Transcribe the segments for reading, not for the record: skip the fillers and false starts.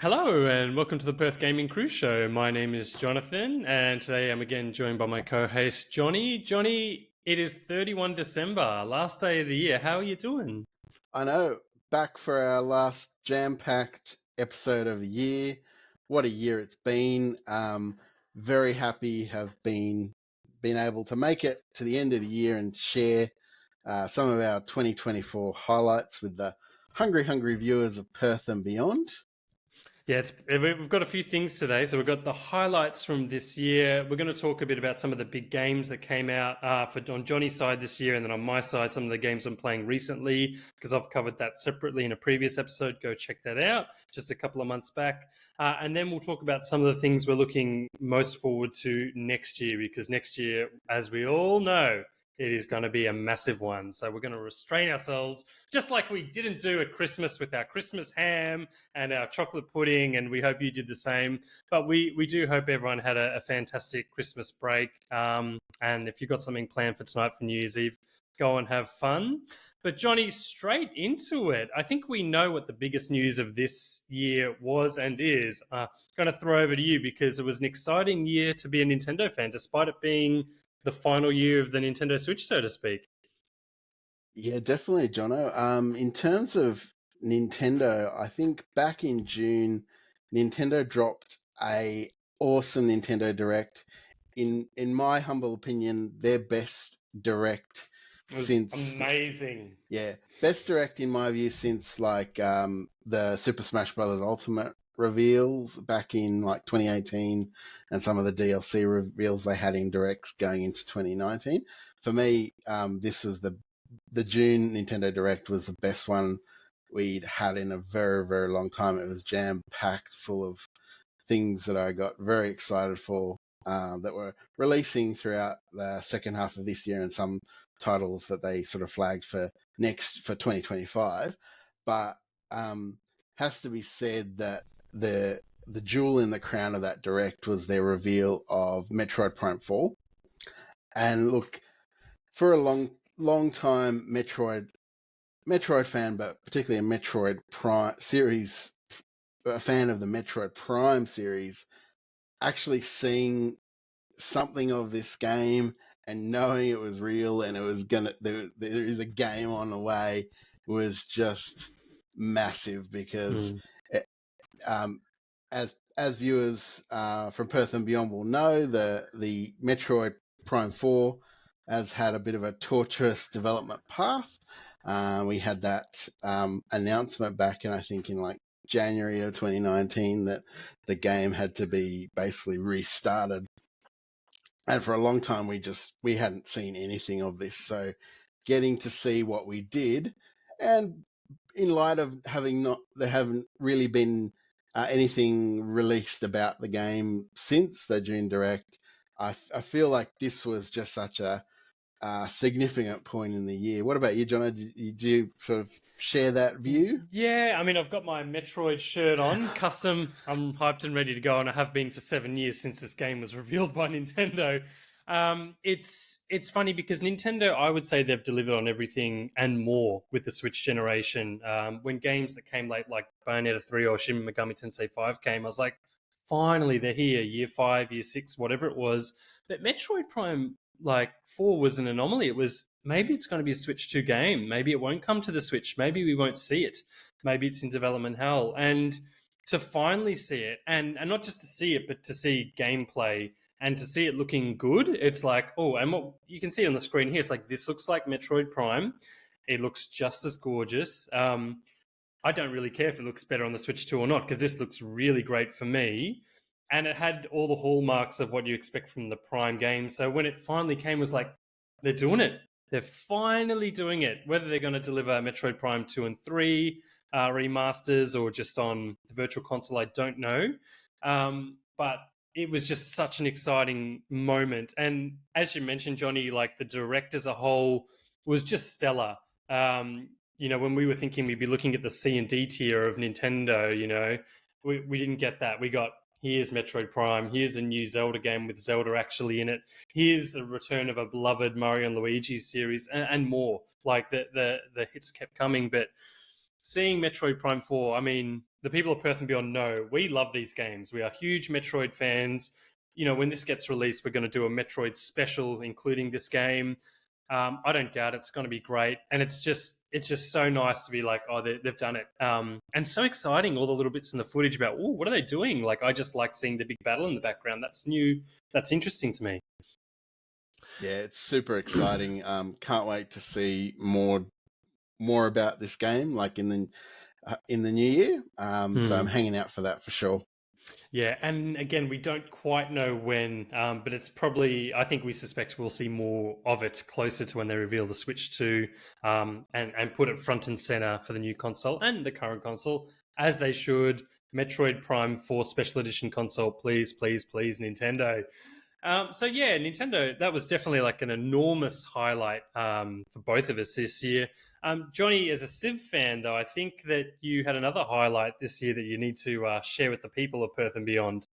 Hello and welcome to the Perth Gaming Crew Show. My name is Jonathan and today I'm again joined by my co-host Johnny. Johnny, it is 31 December, last day of the year. How are you doing? I know, back for our last jam-packed episode of the year. What a year it's been. Very happy have been able to make it to the end of the year and share some of our 2024 highlights with the hungry viewers of Perth and beyond. Yeah, we've got a few things today. So we've got the highlights from this year. We're going to talk a bit about some of the big games that came out on Johnny's side this year, and then on my side, some of the games I'm playing recently, because I've covered that separately in a previous episode. Go check that out, just a couple of months back. And then we'll talk about some of the things we're looking most forward to next year, because next year, as we all know, it is going to be a massive one. So we're going to restrain ourselves, just like we didn't do at Christmas with our Christmas ham and our chocolate pudding, and we hope you did the same. But we do hope everyone had a fantastic Christmas break. And if you've got something planned for tonight for New Year's Eve, go and have fun. But Johnny, straight into it. I think we know what the biggest news of this year was and is. I'm going to throw over to you because it was an exciting year to be a Nintendo fan, despite it being the final year of the Nintendo Switch, so to speak. Yeah, definitely, Jono. In terms of Nintendo, I think back in June, Nintendo dropped a awesome Nintendo Direct. In my humble opinion, their best direct It was since amazing. best direct in my view since the Super Smash Bros. Ultimate reveals back in like 2018 and some of the DLC reveals they had in directs going into 2019. For me, this was the June Nintendo Direct was the best one we'd had in a very long time. It was jam packed full of things that I got very excited for that were releasing throughout the second half of this year, and some titles that they sort of flagged for 2025. But has to be said that the jewel in the crown of that direct was their reveal of Metroid Prime 4. And look, for a long time, Metroid fan, but particularly a Metroid Prime series, a fan of the Metroid Prime series, actually seeing something of this game and knowing it was real and it was there is a game on the way was just massive because it, as viewers from Perth and beyond will know, the Metroid Prime 4 has had a bit of a torturous development path. We had that announcement back in, I think, in like January of 2019 that the game had to be basically restarted. And for a long time, we hadn't seen anything of this. So getting to see what we did, and in light of there haven't really been anything released about the game since the June Direct, I feel like this was just such a significant point in the year. What about you, John? Do you sort of share that view? Yeah, I mean, I've got my Metroid shirt on, custom. I'm hyped and ready to go, and I have been for 7 years since this game was revealed by Nintendo. It's funny because Nintendo, I would say they've delivered on everything and more with the Switch generation. When games that came late, like Bayonetta 3 or Shin Megami Tensei 5 came, I was like, finally, they're here, year 5, year 6, whatever it was. But Metroid Prime, 4 was an anomaly. It was, maybe it's going to be a Switch 2 game. Maybe it won't come to the Switch. Maybe we won't see it. Maybe it's in development hell. And to finally see it, and not just to see it, but to see gameplay and to see it looking good, it's like, oh, and what you can see on the screen here, it's like, this looks like Metroid Prime. It looks just as gorgeous. I don't really care if it looks better on the Switch 2 or not, because this looks really great for me. And it had all the hallmarks of what you expect from the Prime game. So when it finally came, it was like, they're doing it. They're finally doing it. Whether they're going to deliver Metroid Prime 2 and 3 remasters or just on the Virtual Console, I don't know. But it was just such an exciting moment. And as you mentioned, Johnny, like the Direct as a whole was just stellar. When we were thinking we'd be looking at the C and D tier of Nintendo, we didn't get that. We got, here's Metroid Prime, here's a new Zelda game with Zelda actually in it, here's a return of a beloved Mario and Luigi series, and more. Like the hits kept coming, but seeing Metroid Prime 4, I mean, the people of Perth and Beyond know we love these games. We are huge Metroid fans. You know, when this gets released, we're going to do a Metroid special, including this game. I don't doubt it's going to be great, and it's just so nice to be like, oh, they've done it, and so exciting. All the little bits in the footage about, oh, what are they doing? Like, I just like seeing the big battle in the background. That's new. That's interesting to me. Yeah, it's super exciting. Can't wait to see more about this game, like in the new year. So I'm hanging out for that for sure. Yeah, and again, we don't quite know when, but it's probably, I think we suspect we'll see more of it closer to when they reveal the Switch 2, and put it front and center for the new console and the current console, as they should. Metroid Prime 4 Special Edition console, please, please, please, Nintendo. So yeah, Nintendo, that was definitely like an enormous highlight for both of us this year. Johnny, as a Civ fan, though, I think that you had another highlight this year that you need to share with the people of Perth and Beyond.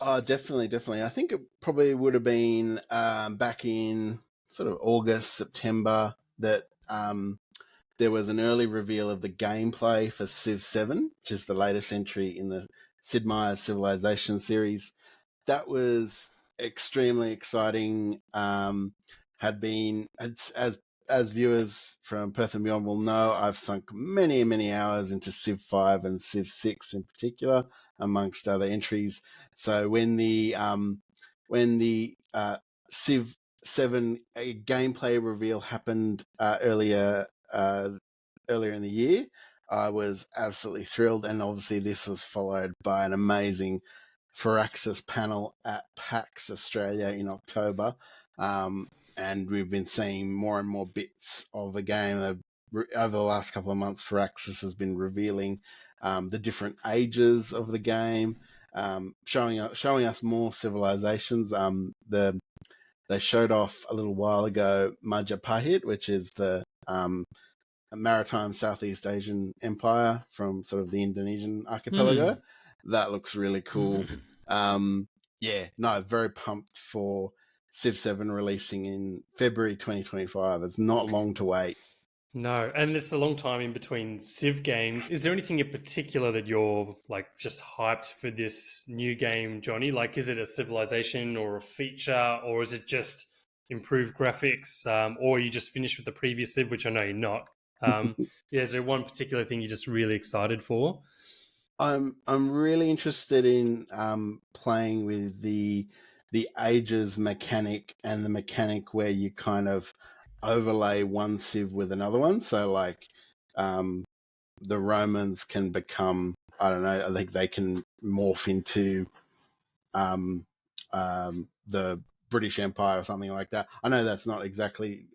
Oh, definitely, definitely. I think it probably would have been back in sort of August, September that there was an early reveal of the gameplay for Civ 7, which is the latest entry in the Sid Meier's Civilization series. That was extremely exciting. As viewers from Perth and Beyond will know, I've sunk many, many hours into Civ 5 and Civ 6 in particular, amongst other entries. So when the Civ 7 gameplay reveal happened earlier in the year, I was absolutely thrilled, and obviously this was followed by an amazing Firaxis panel at PAX Australia in October. And we've been seeing more and more bits of the game. Over the last couple of months, Firaxis has been revealing the different ages of the game, showing us more civilizations. They showed off a little while ago Majapahit, which is the maritime Southeast Asian empire from sort of the Indonesian archipelago. That looks really cool. Yeah, no, very pumped for Civ 7 releasing in February 2025. It's not long to wait. No, and it's a long time in between Civ games. Is there anything in particular that you're like just hyped for this new game, Johnny? Like, is it a civilization or a feature, or is it just improved graphics, or you just finished with the previous Civ, which I know you're not? Yeah, is there one particular thing you're just really excited for? I'm really interested in playing with the ages mechanic, and the mechanic where you kind of overlay one civ with another one. So like the Romans can become, I don't know, I think they can morph into the British Empire or something like that. I know that's not exactly.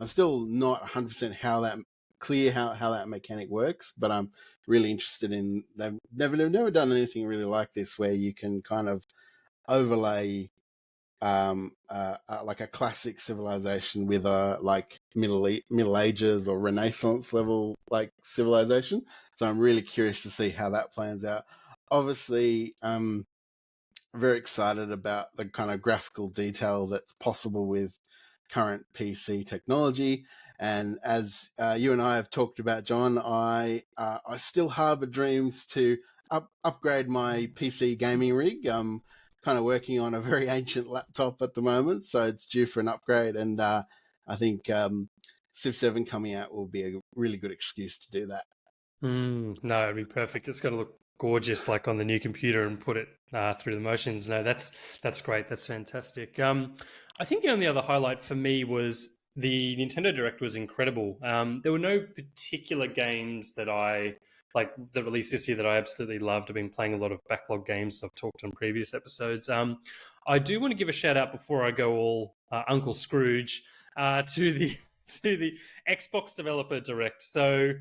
I'm still not 100% how that mechanic works, but I'm really interested in. They've never done anything really like this, where you can kind of overlay like a classic civilization with a like Middle Ages or Renaissance level like civilization. So I'm really curious to see how that plans out. Obviously, very excited about the kind of graphical detail that's possible with current PC technology. And as you and I have talked about, John, I still harbour dreams to upgrade my PC gaming rig. I'm kind of working on a very ancient laptop at the moment, so it's due for an upgrade. And I think Civ 7 coming out will be a really good excuse to do that. No, it'd be perfect. It's got to look gorgeous, like on the new computer, and put it through the motions. No, that's great. That's fantastic. I think the only other highlight for me was the Nintendo Direct was incredible. There were no particular games that I like that released this year that I absolutely loved. I've been playing a lot of backlog games I've talked on previous episodes. I do want to give a shout out before I go all Uncle Scrooge to the to the Xbox Developer Direct. So.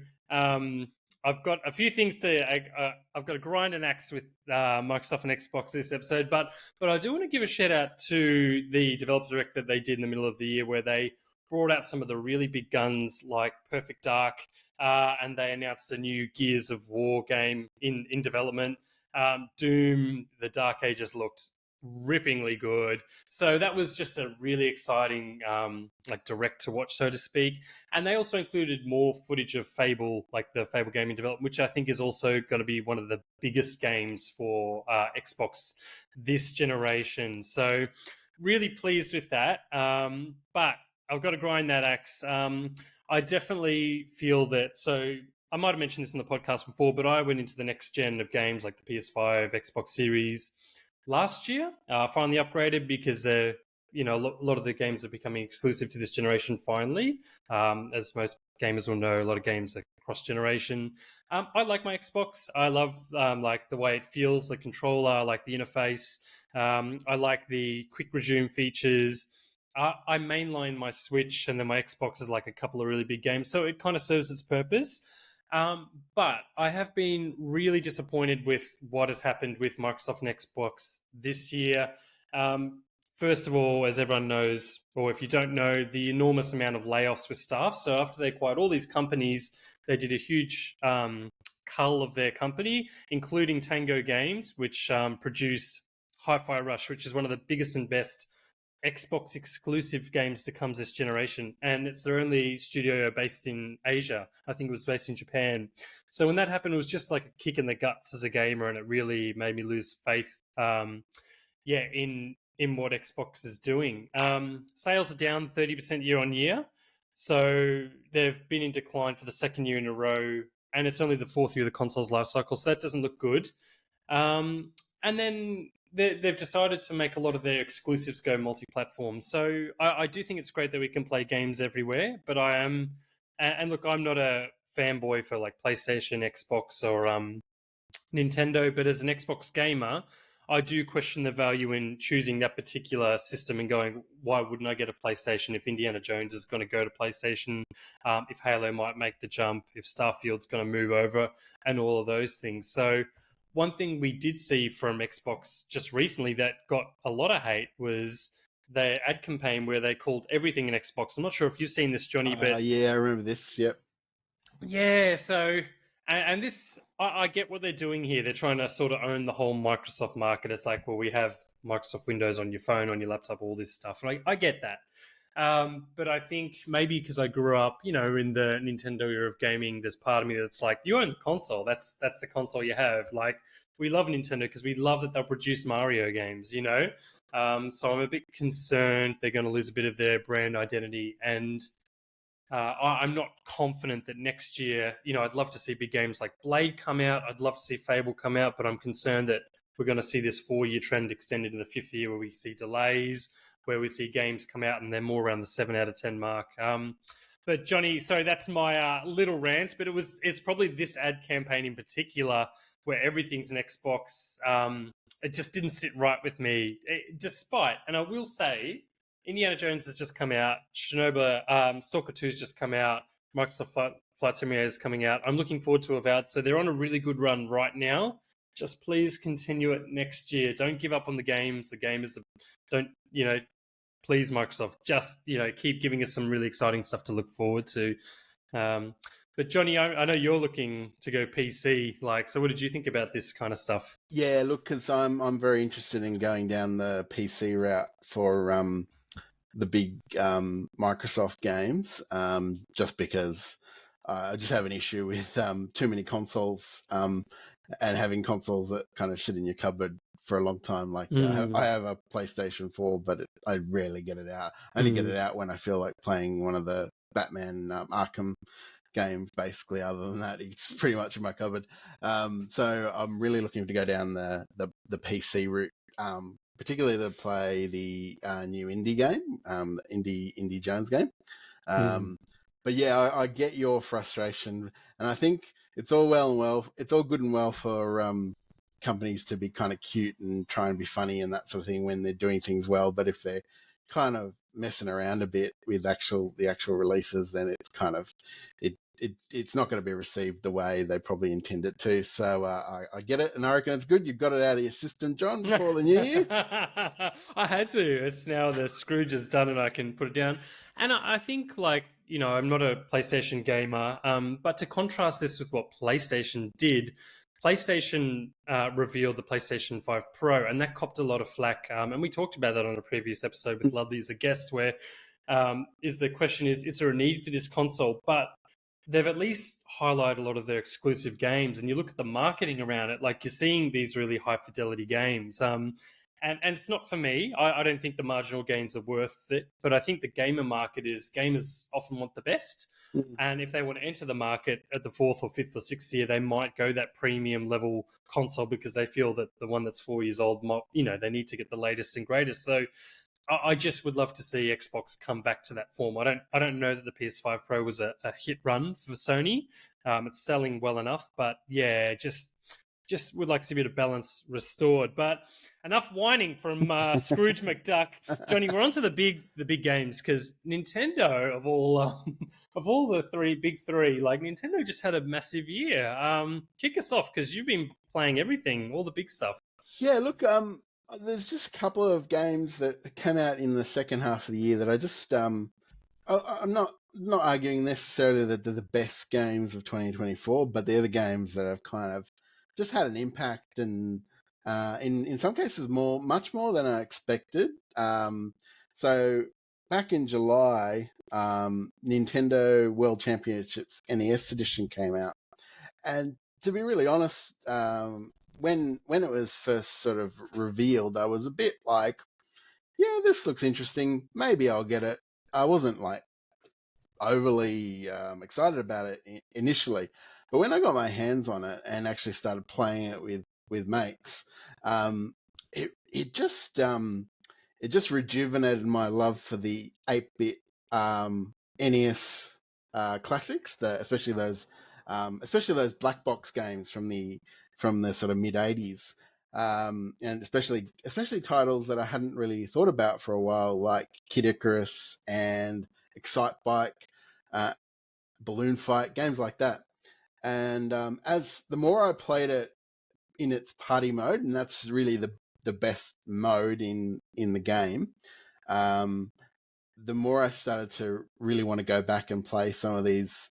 I've got a few things I've got to grind an axe with Microsoft and Xbox this episode, but I do want to give a shout out to the Developer Direct that they did in the middle of the year, where they brought out some of the really big guns like Perfect Dark, and they announced a new Gears of War game in development. Doom, the Dark Ages looked rippingly good. So that was just a really exciting, like direct to watch, so to speak. And they also included more footage of Fable, like the Fable gaming development, which I think is also going to be one of the biggest games for Xbox this generation. So really pleased with that. But I've got to grind that axe. I definitely feel that. So I might have mentioned this in the podcast before, but I went into the next gen of games like the PS5, Xbox Series last year. Finally upgraded because they're, a lot of the games are becoming exclusive to this generation finally. As most gamers will know, a lot of games are cross generation. I like my Xbox. I love like the way it feels, the controller, I like the interface. I like the quick resume features. I mainline my Switch, and then my Xbox is like a couple of really big games, so it kind of serves its purpose. But I have been really disappointed with what has happened with Microsoft and Xbox this year. First of all, as everyone knows, or if you don't know, the enormous amount of layoffs with staff. So after they acquired all these companies, they did a huge cull of their company, including Tango Games, which produce Hi-Fi Rush, which is one of the biggest and best Xbox exclusive games to come this generation, and it's their only studio based in Asia. I think it was based in Japan. So when that happened, it was just like a kick in the guts as a gamer, and it really made me lose faith. In what Xbox is doing. Sales are down 30% year on year, so they've been in decline for the second year in a row, and it's only the fourth year of the console's life cycle, so that doesn't look good. And then they've decided to make a lot of their exclusives go multi-platform. So I do think it's great that we can play games everywhere, but I am, and look, I'm not a fanboy for like PlayStation, Xbox, or Nintendo, but as an Xbox gamer, I do question the value in choosing that particular system and going, why wouldn't I get a PlayStation if Indiana Jones is going to go to PlayStation, if Halo might make the jump, if Starfield's going to move over, and all of those things. So one thing we did see from Xbox just recently that got a lot of hate was their ad campaign where they called everything an Xbox. I'm not sure if you've seen this, Johnny, but yeah, I remember this. Yep. yeah, so and this I get what they're doing here. They're trying to sort of own the whole Microsoft market. It's like, well, we have Microsoft Windows on your phone, on your laptop, all this stuff. And I get that. But I think maybe because I grew up, in the Nintendo era of gaming, there's part of me that's like, you own the console. That's the console you have. Like, we love Nintendo because we love that they'll produce Mario games, So I'm a bit concerned they're going to lose a bit of their brand identity. And I'm not confident that next year, I'd love to see big games like Blade come out. I'd love to see Fable come out, but I'm concerned that we're going to see this 4-year trend extended in the 5th year where we see delays, where we see games come out and they're more around the 7 out of 10 mark. But Johnny, sorry, that's my little rant, but it's probably this ad campaign in particular where everything's an Xbox. It just didn't sit right with me, despite, and I will say, Indiana Jones has just come out. Shinobi, Stalker 2 has just come out. Microsoft Flight Simulator is coming out. I'm looking forward to Avowed. So they're on a really good run right now. Just please continue it next year. Don't give up on the games. The game is please, Microsoft, just, keep giving us some really exciting stuff to look forward to. But Johnny, I know you're looking to go PC. So what did you think about this kind of stuff? Yeah, look, because I'm very interested in going down the PC route for the big Microsoft games, just because I just have an issue with too many consoles and having consoles that kind of sit in your cupboard for a long time. Like I have a PlayStation 4, but I rarely get it out. I only get it out when I feel like playing one of the Batman Arkham games. Basically, other than that, it's pretty much in my cupboard. So I'm really looking to go down the PC route. Particularly to play the new indie game, Indie Jones game. But yeah, I get your frustration, and I think it's all good and well for companies to be kind of cute and try and be funny and that sort of thing when they're doing things well. But if they're kind of messing around a bit with the actual releases, then it's kind of it's not going to be received the way they probably intend it to. So I get it, and I reckon it's good you've got it out of your system, John, before the new year. I had to. It's now the Scrooge is done, and I can put it down. And I think, I'm not a PlayStation gamer, but to contrast this with what PlayStation did, PlayStation revealed the PlayStation 5 Pro, and that copped a lot of flack. And we talked about that on a previous episode with Ludley as a guest, where is the question is there a need for this console? But they've at least highlighted a lot of their exclusive games, and you look at the marketing around it, like you're seeing these really high fidelity games. And it's not for me. I don't think the marginal gains are worth it, but I think the gamer market is gamers often want the best. And if they want to enter the market at the 4th or 5th or 6th year, they might go that premium level console because they feel that the one that's 4 years old, they need to get the latest and greatest. So I just would love to see Xbox come back to that form. I don't know that the PS5 Pro was a hit run for Sony. It's selling well enough, but yeah, just would like to see a bit of balance restored. But enough whining from Scrooge McDuck. Johnny, we're on to the big games, because Nintendo of all the big three, like Nintendo just had a massive year. Kick us off, because you've been playing everything, all the big stuff. Yeah, look, there's just a couple of games that came out in the second half of the year that I just I'm not arguing necessarily that they're the best games of 2024, but they're the games that have kind of just had an impact, and in some cases much more than I expected. So back in July, Nintendo World Championships NES Edition came out, and to be really honest, when it was first sort of revealed, I was a bit like, yeah, this looks interesting. Maybe I'll get it. I wasn't like overly excited about it initially, but when I got my hands on it and actually started playing it with mates, it just rejuvenated my love for the 8-bit NES classics, especially those black box games from the sort of mid 80s, and especially titles that I hadn't really thought about for a while, like Kid Icarus and Excite Bike, Balloon Fight, games like that. And as the more I played it in its party mode, and that's really the best mode in the game, the more I started to really want to go back and play some of these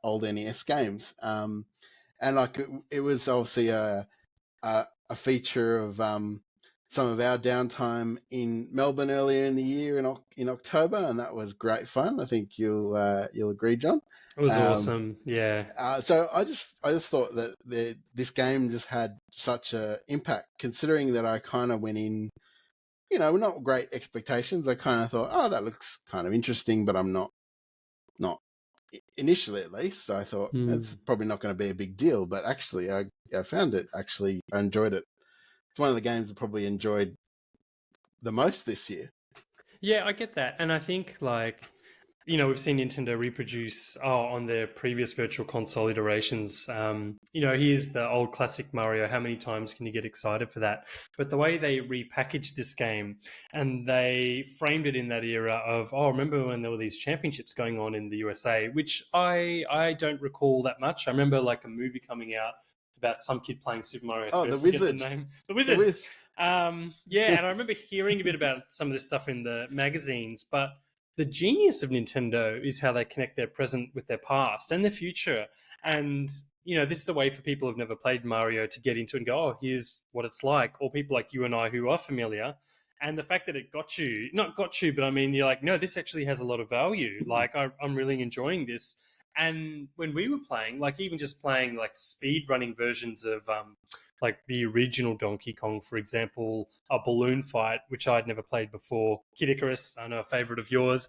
old NES games. And like it was obviously a feature of some of our downtime in Melbourne earlier in the year in October, and that was great fun. I think you'll agree, John. It was awesome, yeah. So I just thought that this game just had such a impact, considering that I kind of went in, not great expectations. I kind of thought, oh, that looks kind of interesting, but I'm not initially, at least. So I thought it's probably not going to be a big deal. But actually, I found it. Actually, I enjoyed it. It's one of the games I probably enjoyed the most this year. Yeah, I get that. And I think, like, we've seen Nintendo reproduce on their previous virtual console iterations. Here's the old classic Mario. How many times can you get excited for that? But the way they repackaged this game, and they framed it in that era of, remember when there were these championships going on in the USA, which I don't recall that much. I remember like a movie coming out about some kid playing Super Mario 3. The Wizard. The Wizard. And I remember hearing a bit about some of this stuff in the magazines, but the genius of Nintendo is how they connect their present with their past and their future. And, this is a way for people who've never played Mario to get into it and go, oh, here's what it's like. Or people like you and I who are familiar. And the fact that it not got you, but I mean, you're like, no, this actually has a lot of value. Like, I'm really enjoying this. And when we were playing, like even just playing like speed running versions of like the original Donkey Kong, for example, a Balloon Fight, which I'd never played before, Kid Icarus, I know a favorite of yours.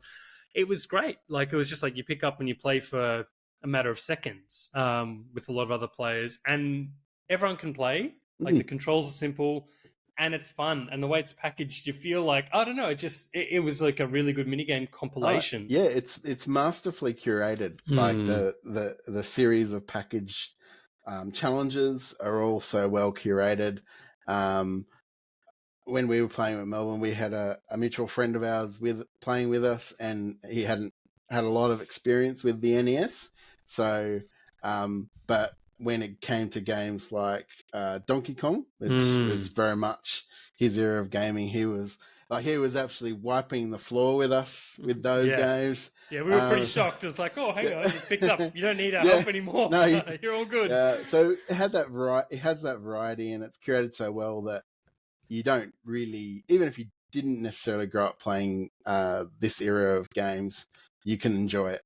It was great. Like it was just like you pick up and you play for a matter of seconds with a lot of other players, and everyone can play. Like the controls are simple and it's fun, and the way it's packaged, you feel like, I don't know, it was like a really good minigame compilation. Yeah, it's masterfully curated. Like the series of packaged challenges are all so well curated. When we were playing with Melbourne, we had a mutual friend of ours playing with us, and he hadn't had a lot of experience with the NES. So, but when it came to games like Donkey Kong, which was very much his era of gaming, he was Like he was actually wiping the floor with us with those Yeah. games. Yeah, we were pretty So, shocked. It was like, oh, hang on, yeah, you've picked up. You don't need our yeah, help anymore. no, You're all good. so it had that it has that variety, and it's curated so well that you don't really, even if you didn't necessarily grow up playing this era of games, you can enjoy it.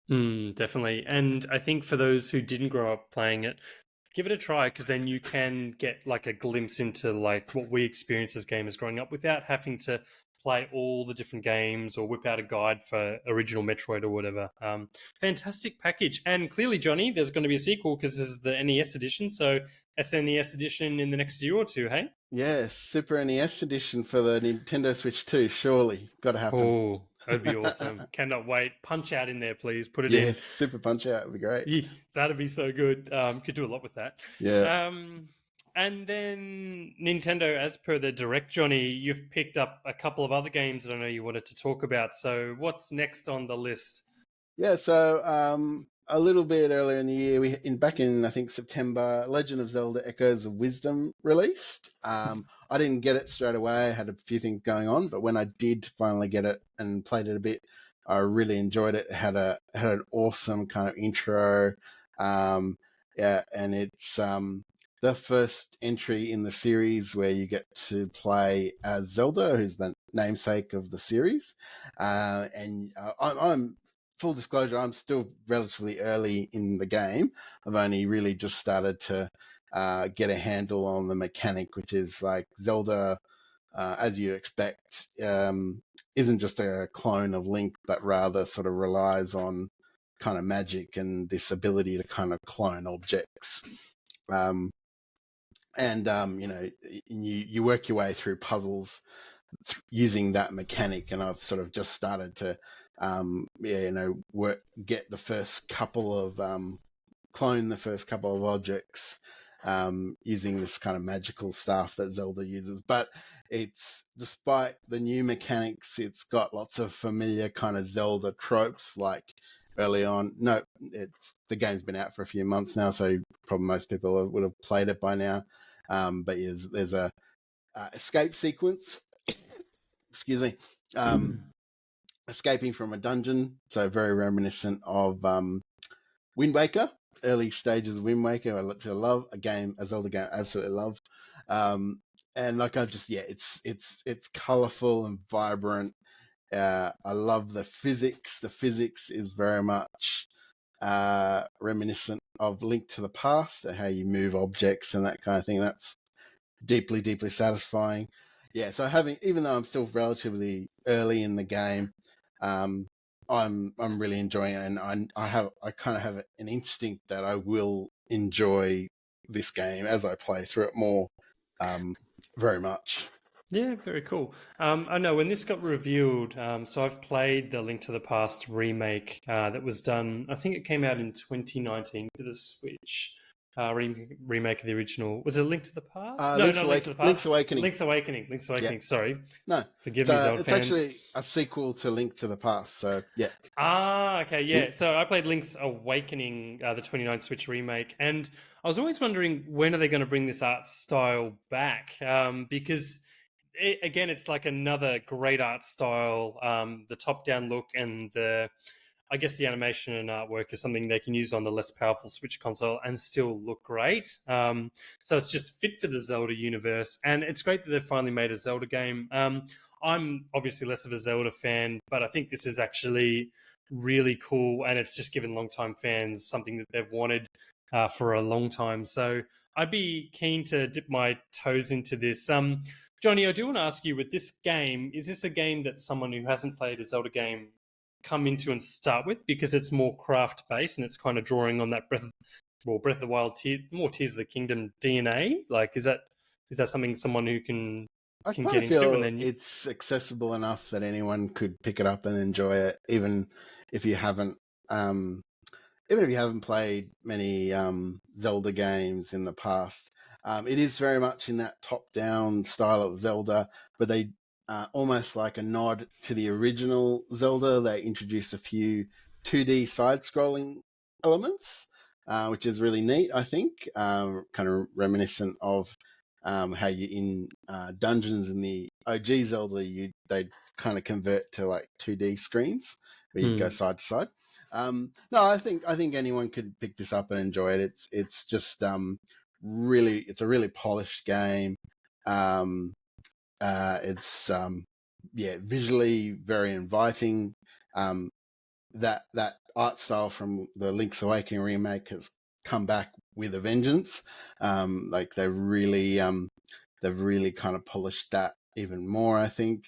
Definitely. And I think for those who didn't grow up playing it, give it a try because then you can get like a glimpse into like what we experience as gamers growing up without having to play all the different games or whip out a guide for original Metroid or whatever. Fantastic package. And clearly, Johnny, there's going to be a sequel because this is the NES edition. So SNES edition in the next year or two, hey? Yes, Super NES edition for the Nintendo Switch 2, surely. Got to happen. Oh, that'd be awesome. Cannot wait. Punch out in there, please. Put it in. Yes, Super Punch Out would be great. Yeah, that'd be so good. Could do a lot with that. Yeah. And then Nintendo, as per the Direct, Johnny, you've picked up a couple of other games that I know you wanted to talk about. So what's next on the list? Yeah, so a little bit earlier in the year, back in I think September, Legend of Zelda: Echoes of Wisdom released. I didn't get it straight away; I had a few things going on, but when I did finally get it and played it a bit, I really enjoyed it. It had an awesome kind of intro, yeah, and it's the first entry in the series where you get to play as Zelda, who's the namesake of the series, and I'm full disclosure, I'm still relatively early in the game. I've only really just started to get a handle on the mechanic, which is like Zelda, as you expect, isn't just a clone of Link, but rather sort of relies on kind of magic and this ability to kind of clone objects. You work your way through puzzles using that mechanic, and I've sort of just started to get the first couple of clone the first couple of objects using this kind of magical stuff that Zelda uses. But it's, despite the new mechanics, it's got lots of familiar kind of Zelda tropes, like early on. No, the game's been out for a few months now, so probably most people would have played it by now. But there's a escape sequence. Excuse me. Escaping from a dungeon, so very reminiscent of Wind Waker, early stages of Wind Waker. I love a Zelda game, I absolutely love. And like it's colourful and vibrant. I love the physics. The physics is very much reminiscent of Link to the Past, how you move objects and that kind of thing. That's deeply, deeply satisfying. Yeah, so even though I'm still relatively early in the game, I'm really enjoying it, and I kind of have an instinct that I will enjoy this game as I play through it more, very much. Yeah, very cool. I know when this got revealed, so I've played the Link to the Past remake that was done, I think it came out in 2019 for the Switch. Remake of the original. Was it Link to the Past? No, not Link to the Past. Link's Awakening. Link's Awakening. Link's Awakening. Yeah. Sorry. No. Forgive me, Zelda it's fans. actually a sequel to Link to the Past, so yeah. Ah, okay, yeah. So I played Link's Awakening, the 29 Switch remake, and I was always wondering when are they going to bring this art style back? Because again, it's like another great art style. The top-down look and I guess the animation and artwork is something they can use on the less powerful Switch console and still look great. So it's just fit for the Zelda universe, and it's great that they've finally made a Zelda game. I'm obviously less of a Zelda fan, but I think this is actually really cool, and it's just given longtime fans something that they've wanted for a long time. So I'd be keen to dip my toes into this. Johnny, I do want to ask you, with this game, is this a game that someone who hasn't played a Zelda game come into and start with, because it's more craft based and it's kind of drawing on that Breath of the Wild, more Tears of the Kingdom DNA? Like, is that something someone who can get into? And then it's accessible enough that anyone could pick it up and enjoy it, even if you haven't played many Zelda games in the past. It is very much in that top-down style of Zelda, but they almost like a nod to the original Zelda. They introduce a few 2D side-scrolling elements, which is really neat, I think, kind of reminiscent of how you in dungeons in the OG Zelda, they kind of convert to like 2D screens where you go side to side. No, I think anyone could pick this up and enjoy it. It's just really, it's a really polished game. It's visually very inviting. Um, that art style from the Link's Awakening remake has come back with a vengeance. Like they've really kind of polished that even more, I think.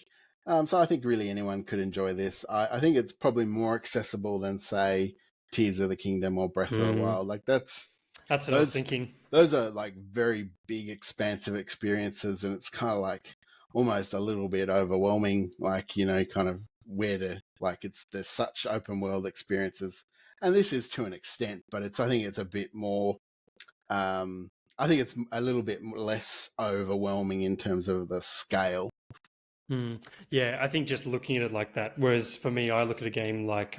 So I think really anyone could enjoy this. I think it's probably more accessible than, say, Tears of the Kingdom or Breath of the Wild. Like That's what I was thinking. those are like very big, expansive experiences, and it's kind of like almost a little bit overwhelming. Like, kind of where to, like, there's such open world experiences, and this is to an extent, but I think it's a bit more. I think it's a little bit less overwhelming in terms of the scale. Yeah, I think just looking at it like that. Whereas for me, I look at a game like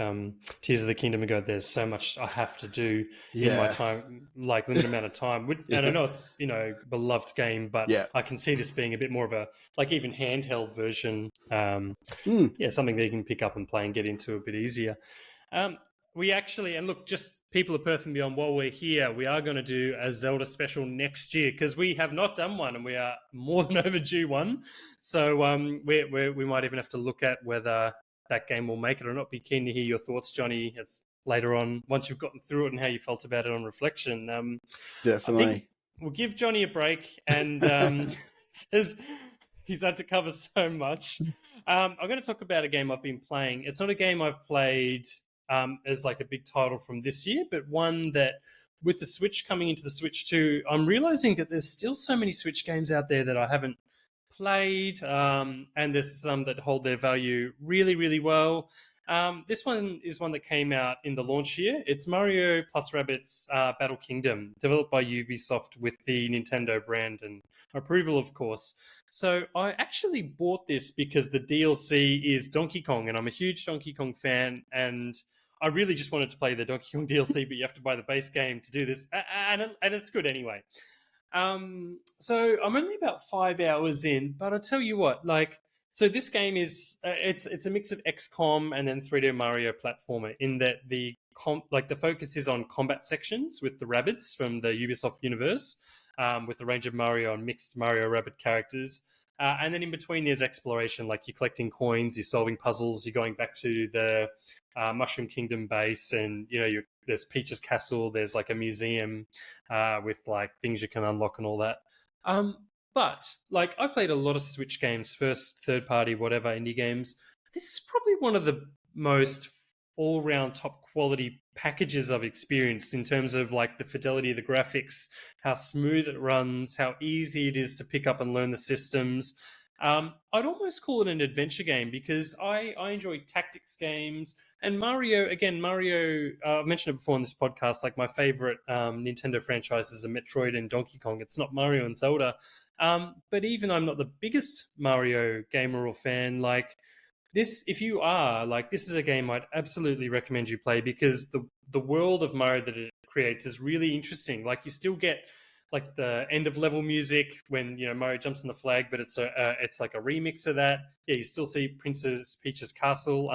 Tears of the Kingdom and go, "There's so much I have to do in my time, like limited amount of time." And I know it's beloved game, but Yeah. I can see this being a bit more of a like even handheld version. Mm. Something that you can pick up and play and get into a bit easier. We actually, and look, just people of Perth and beyond, while we're here, we are going to do a Zelda special next year because we have not done one and we are more than overdue one. So we might even have to look at whether that game will make it or not. Be keen to hear your thoughts, Johnny. It's later on once you've gotten through it and how you felt about it on reflection. Definitely. I think we'll give Johnny a break and because he's had to cover so much. I'm going to talk about a game I've been playing. It's not a game I've played as like a big title from this year, but one that with the Switch coming into the Switch 2, I'm realizing that there's still so many Switch games out there that I haven't played, and there's some that hold their value really, really well. This one is one that came out in the launch year. It's Mario plus Rabbids Battle Kingdom, developed by Ubisoft with the Nintendo brand and approval, of course. So I actually bought this because the DLC is Donkey Kong, and I'm a huge Donkey Kong fan, and I really just wanted to play the Donkey Kong DLC, but you have to buy the base game to do this, and it's good anyway. So I'm only about 5 hours in, but I tell you what, so this game is it's a mix of XCOM and then 3D Mario platformer in that the focus is on combat sections with the Rabbids from the Ubisoft universe, with a range of Mario and mixed Mario Rabbid characters. And then in between, there's exploration, like you're collecting coins, you're solving puzzles, you're going back to the Mushroom Kingdom base, and there's Peach's Castle, there's like a museum with like things you can unlock and all that. But like I've played a lot of Switch games, first, third party, whatever, indie games. This is probably one of the most all-round top quality packages I've experienced in terms of like the fidelity of the graphics, how smooth it runs, how easy it is to pick up and learn the systems. I'd almost call it an adventure game because I enjoy tactics games. And Mario, I've mentioned it before on this podcast, like my favorite Nintendo franchises are Metroid and Donkey Kong. It's not Mario and Zelda. But even I'm not the biggest Mario gamer or fan, like this, if you are, like, this is a game I'd absolutely recommend you play because the world of Mario that it creates is really interesting. Like, you still get like the end of level music when Mario jumps on the flag, but it's like a remix of that. Yeah, you still see Princess Peach's castle.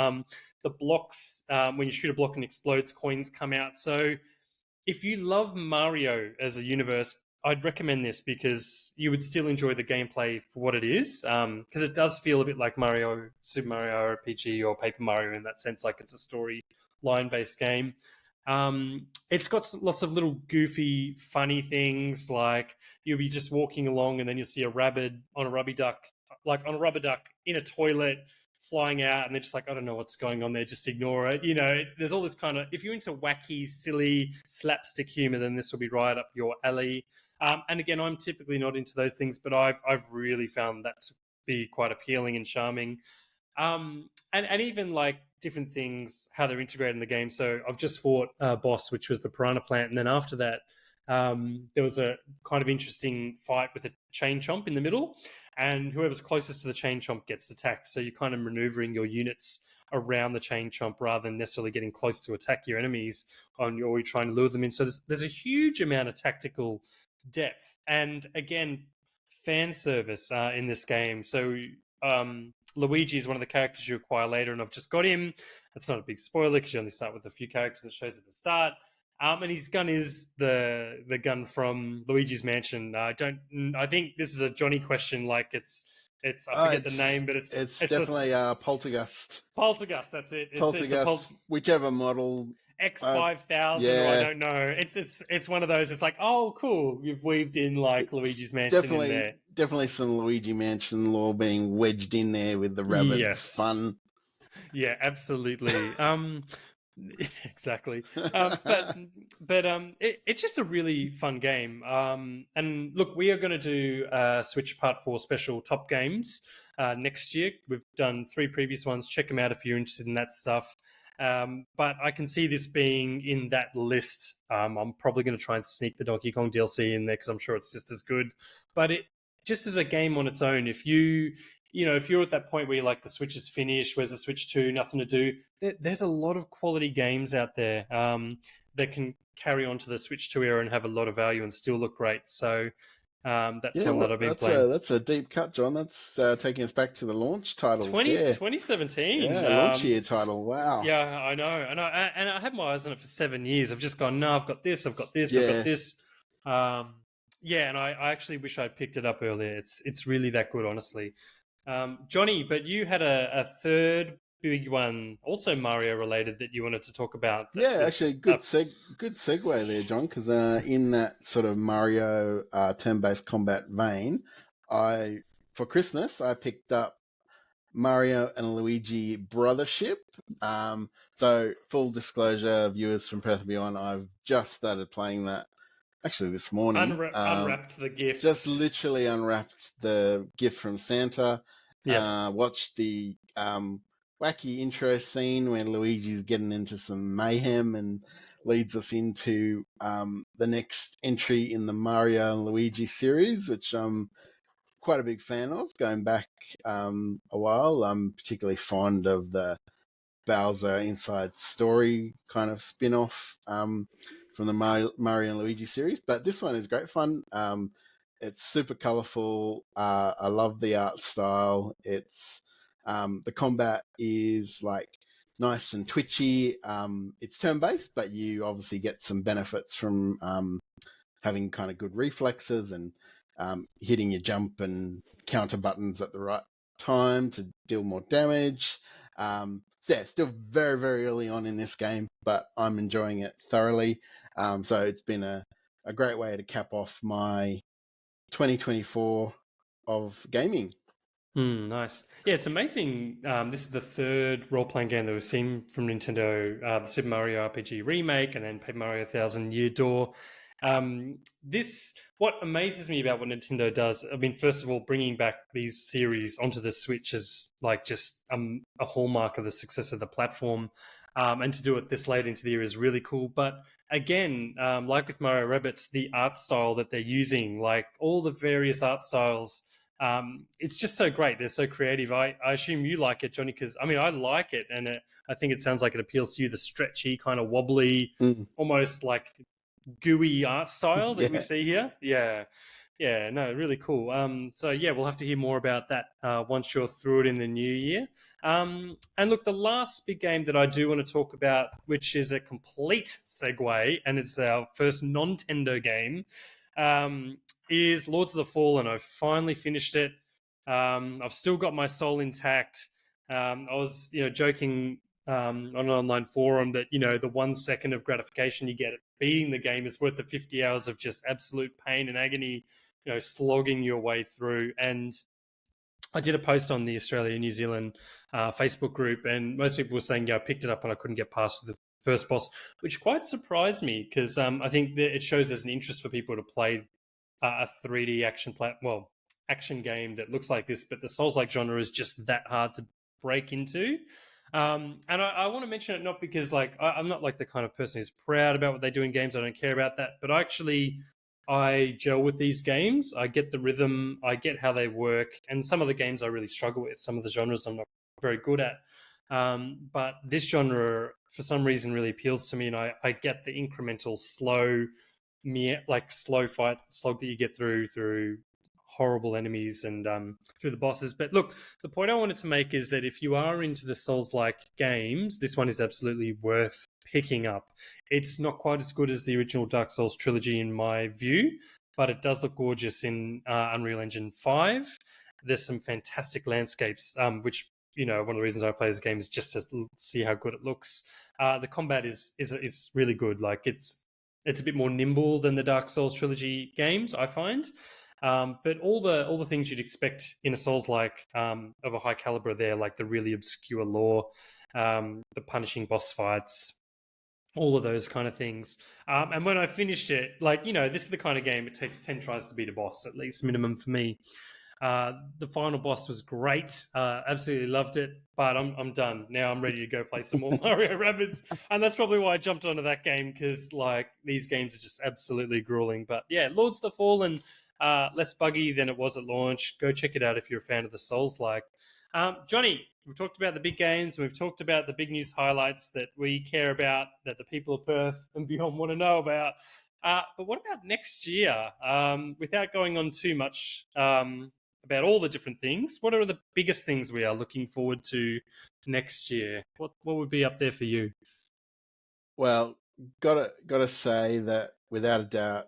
The blocks, when you shoot a block and explodes, coins come out. So if you love Mario as a universe, I'd recommend this because you would still enjoy the gameplay for what it is. Because it does feel a bit like Super Mario RPG or Paper Mario in that sense, like it's a story line-based game. It's got lots of little goofy, funny things, like you'll be just walking along and then you'll see a rabbit on a rubber duck, in a toilet flying out, and they're just like, I don't know what's going on there, just ignore it. There's all this kind of, if you're into wacky, silly, slapstick humor, then this will be right up your alley. And again, I'm typically not into those things, but I've really found that to be quite appealing and charming. And even like different things, how they're integrated in the game. So I've just fought a boss, which was the piranha plant, and then after that, there was a kind of interesting fight with a chain chomp in the middle, and whoever's closest to the chain chomp gets attacked. So you're kind of maneuvering your units around the chain chomp rather than necessarily getting close to attack your enemies, or you're trying to lure them in. So there's a huge amount of tactical depth, and again, fan service in this game. So Luigi is one of the characters you acquire later, and I've just got him. That's not a big spoiler because you only start with a few characters that shows at the start. And his gun is the gun from Luigi's Mansion. I think this is a Johnny question. Like I forget the name, but it's definitely Poltergust. Poltergust. That's it. Poltergust, whichever model. X5000 or I don't know. It's one of those. It's like, oh, cool. You've weaved in like Luigi's Mansion in there. Definitely some Luigi Mansion lore being wedged in there with the Rabbids fun. Yeah, absolutely. Exactly. It's just a really fun game. And look, we are going to do Switch Part 4 special top games next year. We've done 3 previous ones. Check them out if you're interested in that stuff. But I can see this being in that list. I'm probably going to try and sneak the Donkey Kong DLC in there because I'm sure it's just as good. But it just as a game on its own, if you're at that point where you're like, the Switch is finished, where's the Switch 2, nothing to do, there's a lot of quality games out there that can carry on to the Switch 2 era and have a lot of value and still look great. So that's one that I've been playing. That's a deep cut, John. That's taking us back to the launch titles. 2017. Yeah, launch year title. Wow. Yeah, I know. And I had my eyes on it for 7 years. I've just gone, no, I've got this, I've got this, I've got this. And I actually wish I'd picked it up earlier. It's really that good, honestly. Johnny, but you had a third big one, also Mario related, that you wanted to talk about. Yeah, actually, good segue there, John, because in that sort of Mario turn-based combat vein, for Christmas I picked up Mario and Luigi Brothership. So full disclosure, viewers from Perth and Beyond, I've just started playing that. Actually, this morning. Unwrapped the gift. Just literally unwrapped the gift from Santa. Yeah. Watched the wacky intro scene where Luigi's getting into some mayhem and leads us into the next entry in the Mario and Luigi series, which I'm quite a big fan of. Going back a while, I'm particularly fond of the Bowser Inside Story kind of spin-off from the Mario and Luigi series, but this one is great fun. It's super colorful. I love the art style. It's the combat is like nice and twitchy. It's turn-based, but you obviously get some benefits from having kind of good reflexes and hitting your jump and counter buttons at the right time to deal more damage. Still very, very early on in this game, but I'm enjoying it thoroughly. So it's been a great way to cap off my 2024 of gaming. Nice. Yeah, it's amazing. This is the third role-playing game that we've seen from Nintendo, the Super Mario RPG remake and then Paper Mario Thousand Year Door. What amazes me about what Nintendo does, I mean, first of all, bringing back these series onto the Switch is like just a hallmark of the success of the platform. And to do it this late into the year is really cool. But again, like with Mario Rabbids, the art style that they're using, like all the various art styles, it's just so great. They're so creative. I assume you like it, Johnny, because I mean, I like it. And I think it sounds like it appeals to you, the stretchy, kind of wobbly, almost like gooey art style that we see here. Yeah, no, really cool. So yeah, we'll have to hear more about that once you're through it in the new year. And look, the last big game that I do want to talk about, which is a complete segue, and it's our first non-Tendo game, is Lords of the Fallen. I've finally finished it. I've still got my soul intact. I was, joking on an online forum that, the 1 second of gratification you get at beating the game is worth the 50 hours of just absolute pain and agony, slogging your way through. And I did a post on the Australia New Zealand Facebook group, and most people were saying, I picked it up and I couldn't get past the first boss, which quite surprised me because I think that it shows there's an interest for people to play a 3D action game that looks like this, but the Souls-like genre is just that hard to break into. And I want to mention it not because I'm not like the kind of person who's proud about what they do in games. I don't care about that, but I gel with these games. I get the rhythm. I get how they work. And some of the games I really struggle with. Some of the genres I'm not very good at. But this genre, for some reason, really appeals to me. And I get the incremental slow fight slog that you get through horrible enemies and through the bosses. But look, the point I wanted to make is that if you are into the Souls-like games, this one is absolutely worth picking up. It's not quite as good as the original Dark Souls trilogy in my view, but it does look gorgeous in Unreal Engine 5. There's some fantastic landscapes, which, one of the reasons I play this game is just to see how good it looks. The combat is really good. Like it's a bit more nimble than the Dark Souls trilogy games, I find. But all the things you'd expect in a Souls-like of a high caliber there, like the really obscure lore, the punishing boss fights, all of those kind of things. And when I finished it, this is the kind of game it takes 10 tries to beat a boss, at least minimum for me. The final boss was great. Absolutely loved it, but I'm done. Now I'm ready to go play some more Mario Rabbids. And that's probably why I jumped onto that game, because these games are just absolutely grueling. But yeah, Lords of the Fallen, less buggy than it was at launch. Go check it out if you're a fan of the Souls-like. Johnny, we've talked about the big games. We've talked about the big news highlights that we care about, that the people of Perth and beyond want to know about. But what about next year? Without going on too much about all the different things, what are the biggest things we are looking forward to next year? What would be up there for you? Well, gotta say that without a doubt,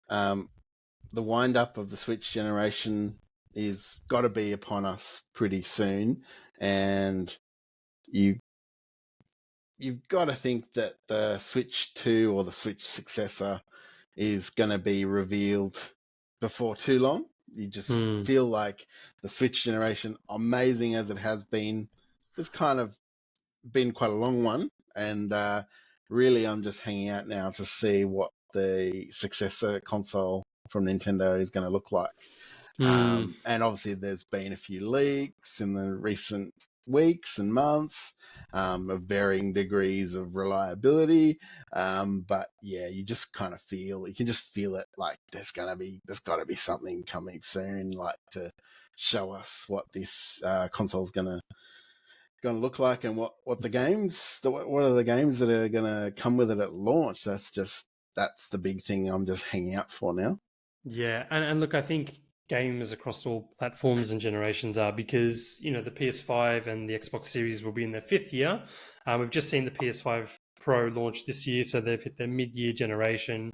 the wind up of the Switch generation is got to be upon us pretty soon, and you've got to think that the Switch 2 or the Switch successor is going to be revealed before too long. You just feel like the Switch generation, amazing as it has been, has kind of been quite a long one, and really I'm just hanging out now to see what the successor console from Nintendo is going to look like. And obviously there's been a few leaks in the recent weeks and months of varying degrees of reliability, but yeah, you just kind of you can just feel it, like there's got to be something coming soon, like to show us what this console's gonna look like, and what are the games that are gonna come with it at launch. That's the big thing I'm just hanging out for now. Yeah, and look, I think games across all platforms and generations are, because the PS5 and the Xbox Series will be in their 5th year. We've just seen the PS5 Pro launch this year, so they've hit their mid-year generation,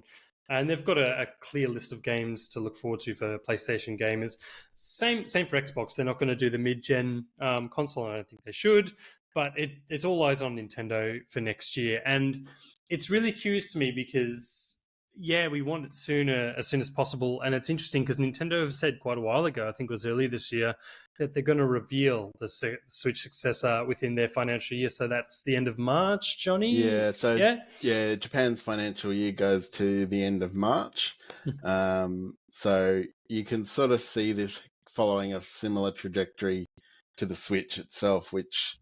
and they've got a clear list of games to look forward to for PlayStation gamers. Same for Xbox. They're not going to do the mid-gen console. I don't think they should, but it's all eyes on Nintendo for next year, and it's really curious to me because, yeah, we want it sooner, as soon as possible. And it's interesting because Nintendo have said quite a while ago, I think it was earlier this year, that they're going to reveal the Switch successor within their financial year. So that's the end of March, Johnny? Yeah, so yeah, Japan's financial year goes to the end of March. So you can sort of see this following a similar trajectory to the Switch itself, which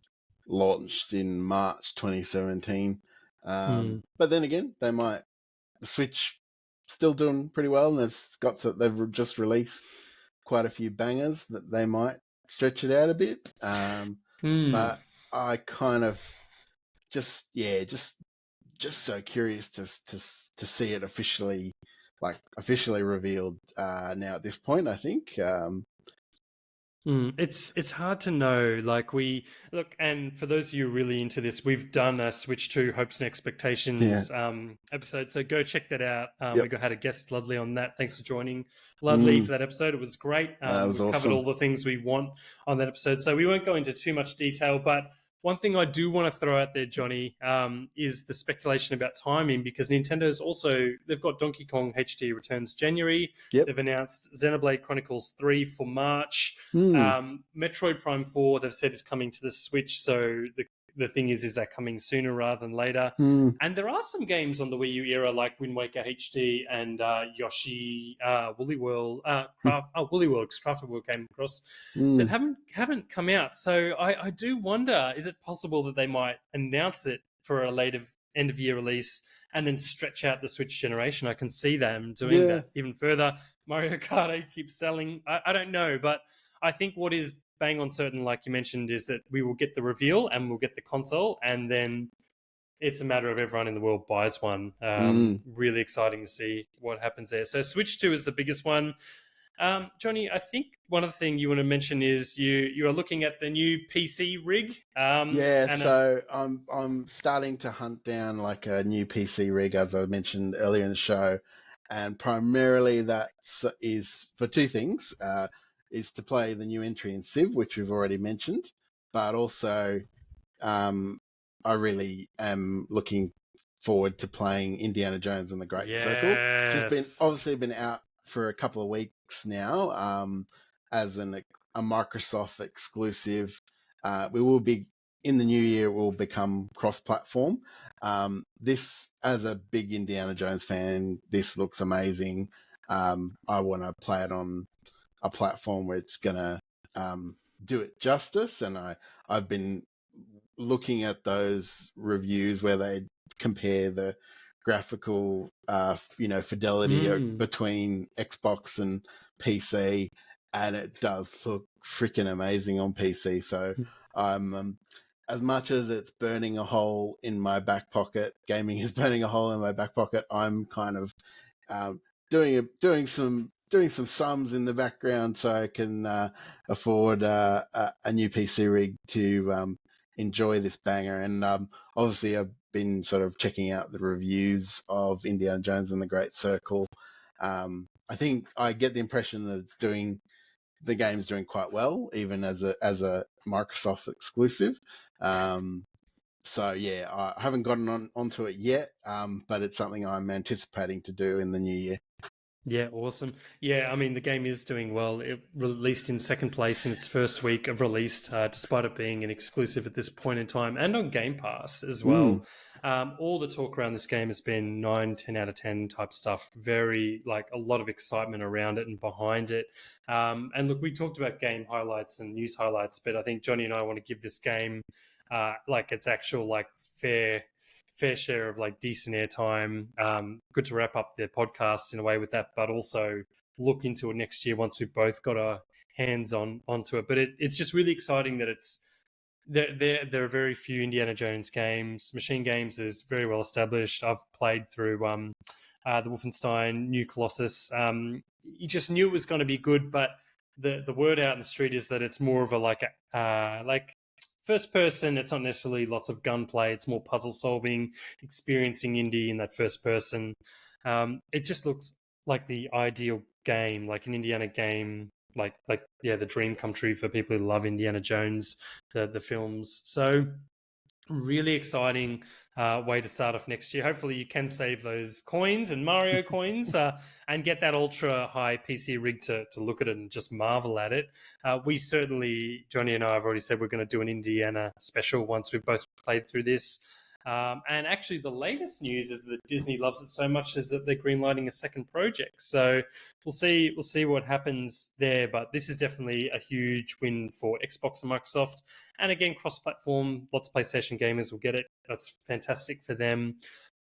launched in March 2017. But then again, the Switch still doing pretty well, and they've just released quite a few bangers that they might stretch it out a bit. But I kind of just so curious to see it officially revealed now at this point, I think. It's hard to know. And for those of you really into this, we've done a Switch 2 Hopes and Expectations episode, so go check that out. We had a guest, Ludley, on that. Thanks for joining, Ludley, for that episode. It was great. It was awesome. Covered all the things we want on that episode, so we won't go into too much detail, but one thing I do want to throw out there, Johnny, is the speculation about timing, because Nintendo's they've got Donkey Kong HD returns January. They've announced Xenoblade Chronicles 3 for March. Metroid Prime 4, they've said, is coming to the Switch, so the thing is that coming sooner rather than later? And there are some games on the Wii U era, like Wind Waker HD and Yoshi Woolly World, Woolly World, Crafted World came across, that haven't come out. So I do wonder, is it possible that they might announce it for a later end of year release and then stretch out the Switch generation? I can see them doing that even further. Mario Kart 8 keeps selling. I don't know, but I think what is bang on certain, like you mentioned, is that we will get the reveal and we'll get the console, and then it's a matter of everyone in the world buys one. Really exciting to see what happens there. So Switch 2 is the biggest one. Johnny, I think one of the things you want to mention is you are looking at the new PC rig. Yeah, And so I'm starting to hunt down like a new PC rig, as I mentioned earlier in the show, and primarily that is for two things: is to play the new entry in Civ, which we've already mentioned, but also um, I really am looking forward to playing Indiana Jones and the Great Circle, which has been yes. obviously been out for a couple of weeks now, as a Microsoft exclusive. We will be in the new year. It will become cross-platform. This, as a big Indiana Jones fan, this looks amazing. I want to play it on a platform where it's gonna do it justice, and I've been looking at those reviews where they compare the graphical, fidelity Mm. between Xbox and PC, and it does look freaking amazing on PC. So I'm, as much as it's burning a hole in my back pocket, gaming is burning a hole in my back pocket. I'm kind of um, doing some sums in the background so I can afford a new PC rig to enjoy this banger. And obviously, I've been sort of checking out the reviews of Indiana Jones and the Great Circle. I think I get the impression that the game's doing quite well, even as a Microsoft exclusive. Um, so yeah, I haven't gotten onto it yet, but it's something I'm anticipating to do in the new year. Yeah, awesome. Yeah, I mean, the game is doing well. It released in second place in its first week of release, despite it being an exclusive at this point in time, and on Game Pass as Mm. well. All the talk around this game has been 9, 10 out of 10 type stuff. Very, like, a lot of excitement around it and behind it. And look, we talked about game highlights and news highlights, but I think Johnny and I want to give this game, like, its actual, like, fair share of like decent airtime. Good to wrap up the podcast in a way with that, but also look into it next year once we've both got our hands onto it. But it's just really exciting that it's there are very few Indiana Jones games. Machine Games is very well established. I've played through the Wolfenstein, New Colossus. You just knew it was going to be good, but the word out in the street is that it's more of a like first person. It's not necessarily lots of gunplay. It's more puzzle solving, experiencing Indy in that first person. It just looks like the ideal game, like an Indiana game, like yeah, the dream come true for people who love Indiana Jones, the films. So really exciting way to start off next year. Hopefully you can save those coins and Mario coins and get that ultra high PC rig to look at it and just marvel at it. We certainly, Johnny and I have already said we're going to do an Indiana special once we've both played through this. And actually, the latest news is that Disney loves it so much is that they're greenlighting a second project. So we'll see what happens there. But this is definitely a huge win for Xbox and Microsoft. And again, cross-platform. Lots of PlayStation gamers will get it. That's fantastic for them.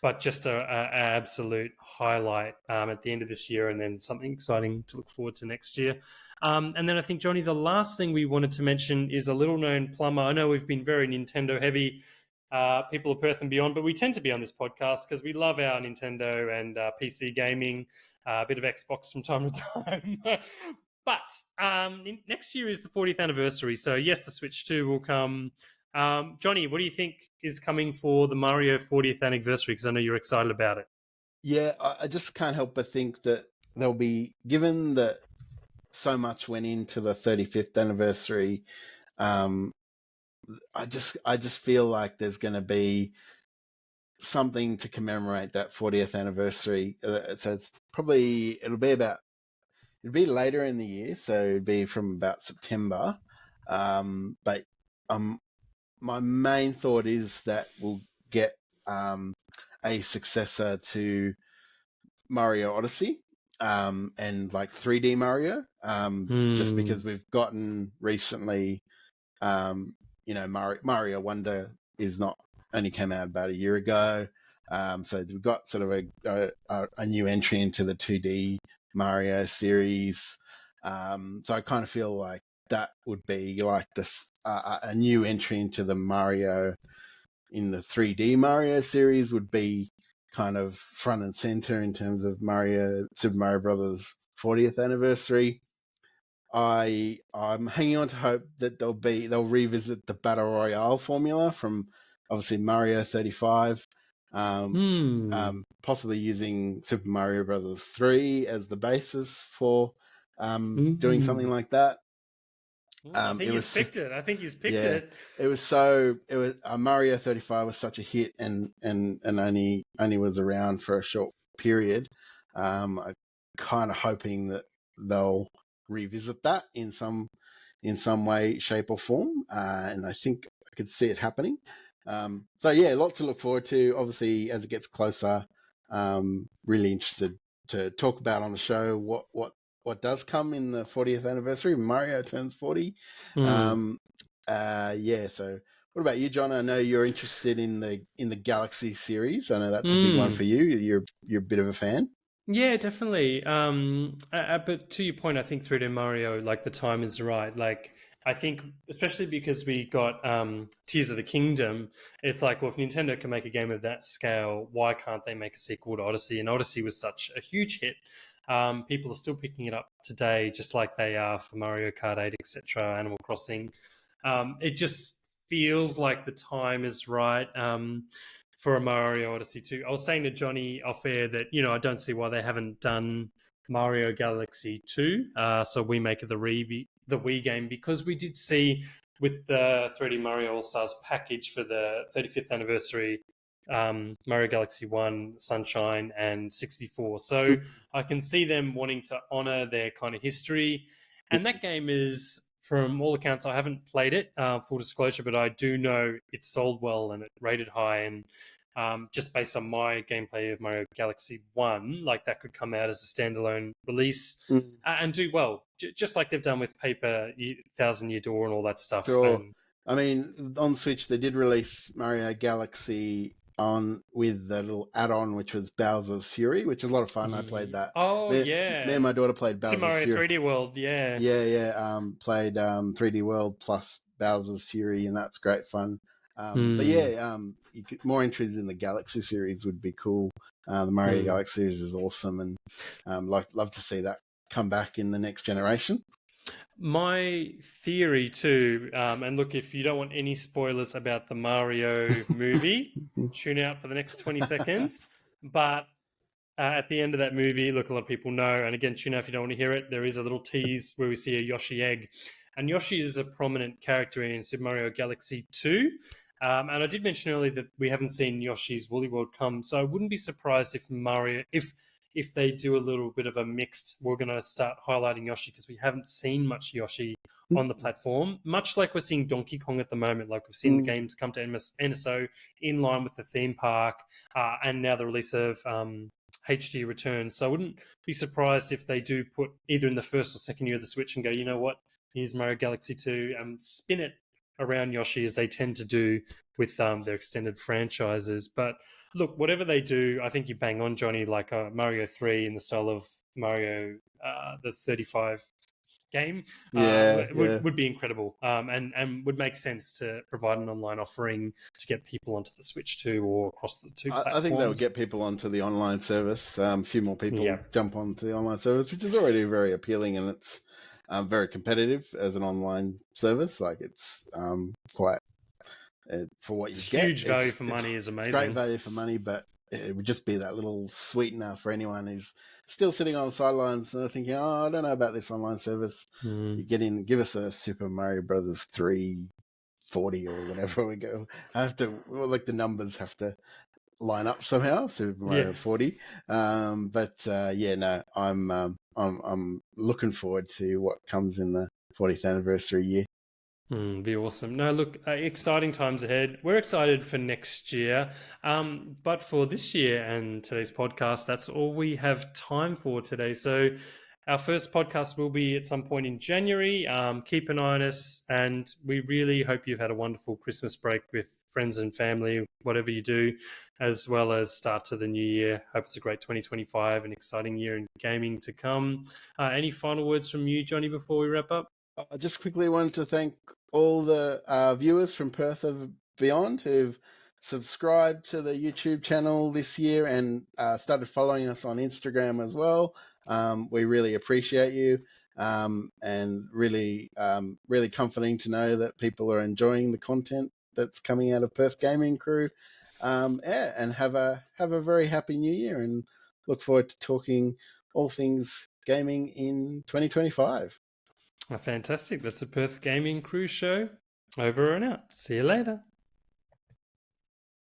But just a absolute highlight at the end of this year, and then something exciting to look forward to next year. And then I think, Johnny, the last thing we wanted to mention is a little-known plumber. I know we've been very Nintendo heavy, people of Perth and beyond, but we tend to be on this podcast because we love our Nintendo and PC gaming, a bit of Xbox from time to time. But next year is the 40th anniversary, so yes, the Switch 2 will come. Johnny, what do you think is coming for the Mario 40th anniversary? Because I know you're excited about it. Yeah, I just can't help but think that there'll be, given that so much went into the 35th anniversary, um, I just feel like there's going to be something to commemorate that 40th anniversary. So it'll be later in the year, so it'd be from about September. But um, my main thought is that we'll get a successor to Mario Odyssey, and like 3D Mario, just because we've gotten recently, Mario Wonder is not only came out about a year ago, so we've got sort of a new entry into the 2D Mario series. So I kind of feel like that would be like this a new entry into the Mario in the 3D Mario series would be kind of front and center in terms of Super Mario Brothers 40th anniversary. I'm hanging on to hope that they'll revisit the battle royale formula from obviously Mario 35, possibly using Super Mario Brothers 3 as the basis for doing something like that. I think he's picked it. I think he's picked Yeah, it. it was Mario 35 was such a hit and only was around for a short period. I'm kind of hoping that they'll revisit that in some way, shape, or form, and I think I could see it happening. So yeah, a lot to look forward to. Obviously, as it gets closer, really interested to talk about on the show what does come in the 40th anniversary. Mario turns 40. Yeah. So, what about you, John? I know you're interested in the Galaxy series. I know that's a big one for you. You're a bit of a fan. Yeah, definitely. But to your point, I think 3D Mario, like the time is right. Like I think, especially because we got Tears of the Kingdom, it's like, well, if Nintendo can make a game of that scale, why can't they make a sequel to Odyssey? And Odyssey was such a huge hit. People are still picking it up today, just like they are for Mario Kart 8, etc., Animal Crossing. It just feels like the time is right. For a Mario Odyssey 2. I was saying to Johnny off air that, I don't see why they haven't done Mario Galaxy 2. So we make it the Wii game, because we did see with the 3D Mario All-Stars package for the 35th anniversary, Mario Galaxy 1, Sunshine, and 64. So I can see them wanting to honor their kind of history. And that game is, from all accounts, I haven't played it, full disclosure, but I do know it sold well and it rated high. And just based on my gameplay of Mario Galaxy 1, like that could come out as a standalone release and do well, just like they've done with Paper, Thousand Year Door and all that stuff. Sure. And I mean, on Switch they did release Mario Galaxy on with the little add-on, which was Bowser's Fury, which was a lot of fun. I played that. Oh, Me yeah. and my daughter played Super Bowser's Mario Fury. 3D World, yeah. Yeah. Played 3D World plus Bowser's Fury, and that's great fun. But yeah, more entries in the Galaxy series would be cool. The Mario Galaxy series is awesome, and love to see that come back in the next generation. My theory too, and look, if you don't want any spoilers about the Mario movie, tune out for the next 20 seconds. But at the end of that movie, look, a lot of people know, and again, tune out if you don't want to hear it, there is a little tease where we see a Yoshi egg. And Yoshi is a prominent character in Super Mario Galaxy 2. And I did mention earlier that we haven't seen Yoshi's Woolly World come, so I wouldn't be surprised if they do a little bit of a mixed, we're going to start highlighting Yoshi, because we haven't seen much Yoshi on the platform, much like we're seeing Donkey Kong at the moment. Like we've seen the games come to NSO in line with the theme park, and now the release of HD Return. So I wouldn't be surprised if they do put either in the first or second year of the Switch and go, you know what, here's Mario Galaxy 2, and spin it around Yoshi, as they tend to do with their extended franchises. But look, whatever they do, I think you bang on, Johnny. Like Mario 3 in the style of Mario, the 35 game, would be incredible, and would make sense to provide an online offering to get people onto the Switch too, or across the two platforms. I think they'll get people onto the online service. A few more people jump onto the online service, which is already very appealing, and it's very competitive as an online service. Like it's quite for what you get. Huge value for money is amazing. It's great value for money, but it would just be that little sweetener for anyone who's still sitting on the sidelines thinking, oh, I don't know about this online service. You get in, give us a Super Mario Brothers 340 or whatever we go. The numbers have to line up somehow. Super Mario 40. No, I'm looking forward to what comes in the 40th anniversary year. Be awesome. No, look, exciting times ahead. We're excited for next year. But for this year and today's podcast, that's all we have time for today. So our first podcast will be at some point in January. Keep an eye on us, and we really hope you've had a wonderful Christmas break with friends and family, whatever you do, as well as start to the new year. Hope it's a great 2025, an exciting year in gaming to come. Any final words from you, Johnny, before we wrap up? I just quickly wanted to thank all the viewers from Perth of Beyond who've subscribed to the YouTube channel this year and started following us on Instagram as well. We really appreciate you, and really, really comforting to know that people are enjoying the content that's coming out of Perth Gaming Crew. Yeah, and have a very happy new year, and look forward to talking all things gaming in 2025. Fantastic. That's a Perth Gaming Crew show. Over and out. See you later.